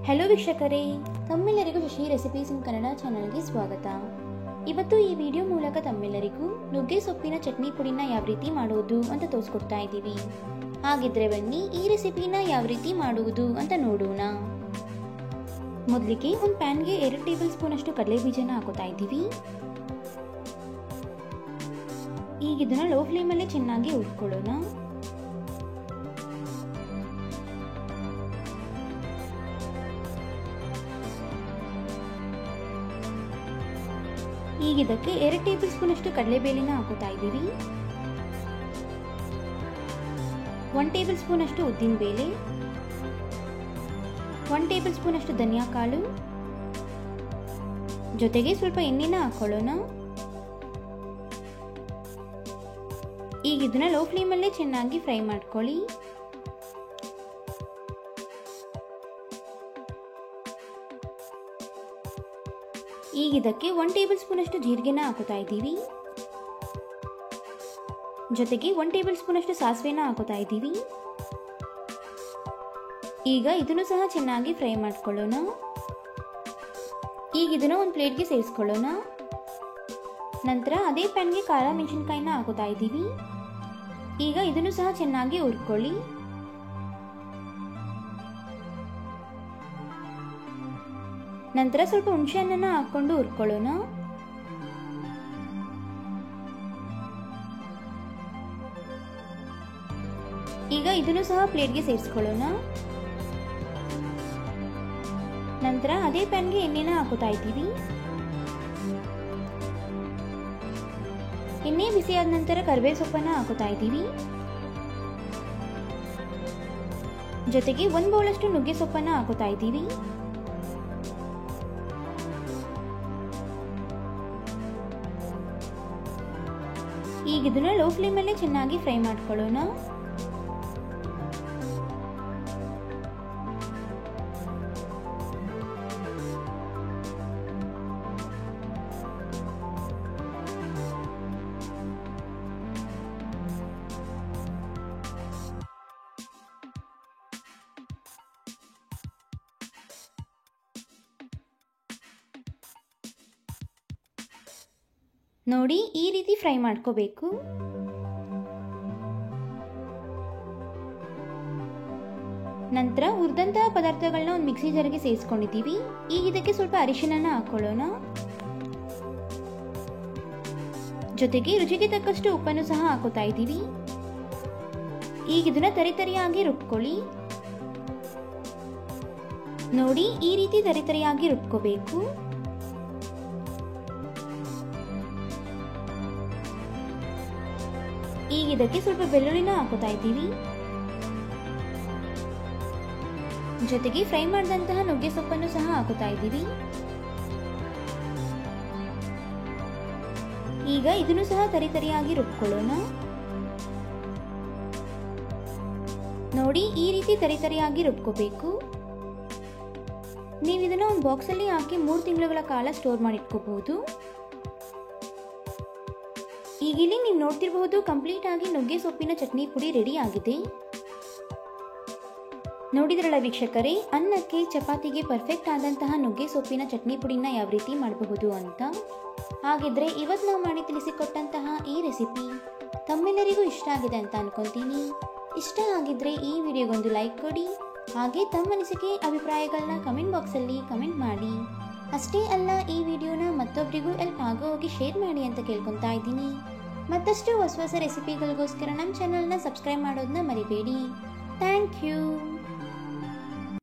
Hello ವೀಕ್ಷಕರೇ, ತಮ್ಮೆಲ್ಲರಿಗೂ Shashi recipes ಇನ್ ಕನ್ನಡ ಚಾನಲ್ಗೆ ಸ್ವಾಗತ. ಇವತ್ತು ಈ ವಿಡಿಯೋ ಮೂಲಕ ತಮ್ಮೆಲ್ಲರಿಗೂ ನುಗ್ಗೆ ಸೊಪ್ಪಿನ ಚಟ್ನಿ ಪುಡಿನ ಯಾವ ರೀತಿ ಮಾಡುವುದು ಅಂತ ತೋರಿಸ್ಕೊಡ್ತಾ ಇದ್ದೀವಿ. ಹಾಗಿದ್ರೆ ಬನ್ನಿ ಈ ರೆಸಿಪಿನ ಯಾವ ರೀತಿ ಮಾಡುವುದು ಅಂತ ನೋಡೋಣ. ಮೊದಲಿಗೆ ಒಂದು ಪ್ಯಾನ್ಗೆ 2 ಟೇಬಲ್ ಸ್ಪೂನ್ ಅಷ್ಟು ಕಡಲೆ ಬೀಜನ ಹಾಕೋತಾ ಇದ್ದೀವಿ. ಈಗ ಇದನ್ನ ಲೋ ಫ್ಲೇಮಲ್ಲೇ ಚೆನ್ನಾಗಿ ಹುರ್ಕೊಳ್ಳೋಣ. ಈಗ ಇದಕ್ಕೆ 2 ಟೇಬಲ್ ಸ್ಪೂನ್ ಅಷ್ಟು ಕಡಲೆಬೇಳೆನ ಹಾಕೋತಾ ಇದ್ದೀವಿ. 1 ಟೇಬಲ್ ಸ್ಪೂನ್ ಅಷ್ಟು ಉದ್ದಿನ ಬೇಳೆ, 1 ಟೇಬಲ್ ಸ್ಪೂನ್ ಅಷ್ಟು ಧನಿಯಾ ಕಾಳು, ಜೊತೆಗೆ ಸ್ವಲ್ಪ ಎಣ್ಣೆನ ಹಾಕೊಳ್ಳೋಣ. ಈಗ ಇದನ್ನ ಲೋ ಫ್ಲೇಮಲ್ಲೇ ಚೆನ್ನಾಗಿ ಫ್ರೈ ಮಾಡ್ಕೊಳ್ಳಿ. ಈಗ ಇದಕ್ಕೆ 1 ಟೇಬಲ್ ಸ್ಪೂನ್ ಅಷ್ಟು ಜೀರಿಗೆನ ಹಾಕೋತಾ ಇದ್ದೀವಿ. ಜೊತೆಗೆ 1 ಟೇಬಲ್ ಸ್ಪೂನ್ ಅಷ್ಟು ಸಾಸಿವೆನ ಹಾಕೋತಾ ಇದ್ದೀವಿ. ಈಗ ಇದನ್ನು ಸಹ ಚೆನ್ನಾಗಿ ಫ್ರೈ ಮಾಡ್ಕೊಳ್ಳೋಣ. ಈಗ ಇದನ್ನು ಒಂದು ಪ್ಲೇಟ್ಗೆ ಸೇರಿಸ್ಕೊಳ್ಳೋಣ. ನಂತರ ಅದೇ ಪ್ಯಾನ್ಗೆ ಖಾರ ಮೆಣಸಿನಕಾಯಿನ ಹಾಕೋತಾ ಇದ್ದೀವಿ. ಈಗ ಇದನ್ನು ಸಹ ಚೆನ್ನಾಗಿ ಹುರ್ಕೊಳ್ಳಿ. ನಂತರ ಸ್ವಲ್ಪ ಹುಣಸೆ ಹಣ್ಣನ್ನ ಹಾಕೊಂಡು ಹುರ್ಕೊಳ್ಳೋಣ. ಈಗ ಇದನ್ನು ಸಹ ಪ್ಲೇಟ್ಗೆ ಸೇರಿಸ್ಕೊಳ್ಳೋಣ. ನಂತರ ಅದೇ ಪ್ಯಾನ್ಗೆ ಎಣ್ಣೆನ ಹಾಕೋತಾ ಇದ್ದೀವಿ. ಎಣ್ಣೆ ಬಿಸಿಯಾದ ನಂತರ ಕರಿಬೇವು ಸೊಪ್ಪನ್ನ ಹಾಕೋತಾ ಇದ್ದೀವಿ. ಜೊತೆಗೆ 1 ಬೌಲ್ ಅಷ್ಟು ನುಗ್ಗೆ ಸೊಪ್ಪನ್ನ ಹಾಕೋತಾ ಇದ್ದೀವಿ. ಈಗ ಇದನ್ನ ಲೋ ಫ್ಲೇಮಲ್ಲೇ ಚೆನ್ನಾಗಿ ಫ್ರೈ ಮಾಡ್ಕೊಳ್ಳೋಣ. ನೋಡಿ, ಈ ರೀತಿ ಫ್ರೈ ಮಾಡ್ಕೋಬೇಕು. ನಂತರ ಹುರಿದಂತಹ ಪದಾರ್ಥಗಳನ್ನ ಒಂದು ಮಿಕ್ಸಿ ಜಾರ್ಗೆ ಸೇರಿಸ್ಕೊಂಡಿದ್ದೀವಿ. ಈಗ ಇದಕ್ಕೆ ಸ್ವಲ್ಪ ಅರಿಶಿಣನ ಹಾಕೊಳ್ಳೋಣ. ಜೊತೆಗೆ ರುಚಿಗೆ ತಕ್ಕಷ್ಟು ಉಪ್ಪನ್ನು ಸಹ ಹಾಕೋತಾ ಇದ್ದೀವಿ. ಈಗ ಇದನ್ನ ತರಿತರಿಯಾಗಿ ರುಬ್ಕೊಳ್ಳಿ. ನೋಡಿ, ಈ ರೀತಿ ತರಿತರಿಯಾಗಿ ರುಬ್ಕೋಬೇಕು. ಈಗ ಇದಕ್ಕೆ ಸ್ವಲ್ಪ ಬೆಳ್ಳುಳ್ಳಿನ ಹಾಕೋತಾ ಇದ್ದೀವಿ. ಜೊತೆಗೆ ಫ್ರೈ ಮಾಡಿದಂತಹ ನುಗ್ಗೆ ಸೊಪ್ಪನ್ನು ಸಹ ಹಾಕೋತಾ ಇದ್ದೀವಿ. ಈಗ ಇದನ್ನು ಸಹ ತರಿತರಿಯಾಗಿ ರುಬ್ಕೊಳ್ಳೋಣ. ನೋಡಿ, ಈ ರೀತಿ ತರಿತರಿಯಾಗಿ ರುಬ್ಕೋಬೇಕು. ನೀವು ಇದನ್ನ ಒಂದು ಬಾಕ್ಸ್ ಅಲ್ಲಿ ಹಾಕಿ 3 ತಿಂಗಳುಗಳ ಕಾಲ ಸ್ಟೋರ್ ಮಾಡಿ ಇಟ್ಕೋಬಹುದು. ಈಗ ಇಲ್ಲಿ ನೀವು ನೋಡ್ತಿರಬಹುದು, ಕಂಪ್ಲೀಟ್ ಆಗಿ ನುಗ್ಗೆ ಸೊಪ್ಪಿನ ಚಟ್ನಿ ಪುಡಿ ರೆಡಿ ಆಗಿದೆ. ನೋಡಿದ್ರಲ್ಲ ವೀಕ್ಷಕರೇ, ಅನ್ನಕ್ಕೆ ಚಪಾತಿಗೆ ಪರ್ಫೆಕ್ಟ್ ಆದಂತಹ ನುಗ್ಗೆ ಸೊಪ್ಪಿನ ಚಟ್ನಿ ಪುಡಿನ ಯಾವ ರೀತಿ ಮಾಡಬಹುದು ಅಂತ. ಹಾಗಿದ್ರೆ ಇವತ್ತು ನಾವು ಮಾಡಿ ತಿಳಿಸಿಕೊಟ್ಟಂತಹ ಈ ರೆಸಿಪಿ ತಮ್ಮೆಲ್ಲರಿಗೂ ಇಷ್ಟ ಆಗಿದೆ ಅಂತ ಅನ್ಕೊಂತೀನಿ. ಇಷ್ಟ ಆಗಿದ್ರೆ ಈ ವಿಡಿಯೋಗೊಂದು ಲೈಕ್ ಕೊಡಿ. ಹಾಗೆ ತಮ್ಮ ಅನಿಸಿಕೆ ಅಭಿಪ್ರಾಯಗಳನ್ನ ಕಮೆಂಟ್ ಬಾಕ್ಸಲ್ಲಿ ಕಮೆಂಟ್ ಮಾಡಿ. ಅಷ್ಟೇ ಅಲ್ಲ, ಈ ವಿಡಿಯೋನ ಮತ್ತೊಬ್ಬರಿಗೂ ಹೆಲ್ಪ್ ಆಗೋ ಹೋಗಿ ಶೇರ್ ಮಾಡಿ ಅಂತ ಕೇಳ್ಕೊತಾ ಇದ್ದೀನಿ. ಮತ್ತಷ್ಟು ಹೊಸ ರೆಸಿಪಿಗಳಿಗೋಸ್ಕರ ನಮ್ಮ ಚಾನಲ್ನ ಸಬ್ಸ್ಕ್ರೈಬ್ ಮಾಡೋದನ್ನ ಮರಿಬೇಡಿ. Thank you.